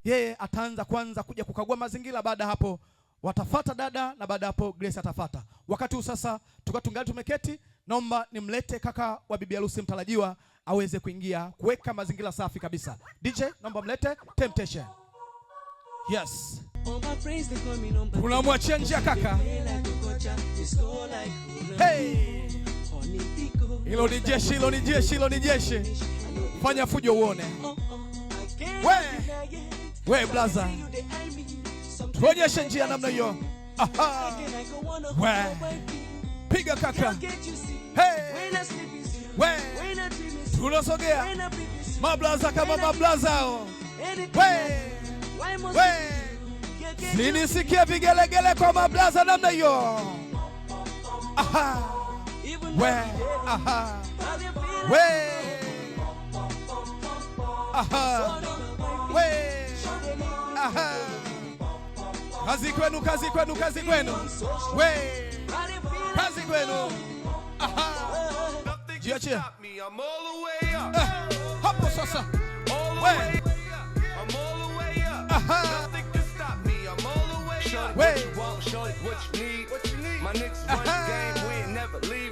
yeye ataanza kwanza kuja kukagua mazingira. Baada hapo watafata dada, na baada hapo Grace atafata. Wakati huu sasa tungali tumeketi, naomba nimlete kaka wa bibi harusi mtarajiwa aweze kuingia kuweka mazingira safi kabisa. DJ, naomba mlete Temptation. Yes. Tunamwachia njia kaka. Hey. Hilo ni jeshi, hilo ni jeshi, hilo ni jeshi. Fanya fujo uone. We blaza. Tuonyeshe njia namna hiyo. Aha. We. Piga kaka. Hey. We. Tunasogea. Mablaza kama mablaza. We. Sinisikia vigelegele kwa mablaza namna hiyo. Aha. We. Aha. We. Aha. We. Aha. Kazi kwenu, kazi kwenu, kazi kwenu. We. Kazi kwenu. Aha. Jiachie. Hapo sasa. We. Aha. We. My niggas run the game, we ain't never leave.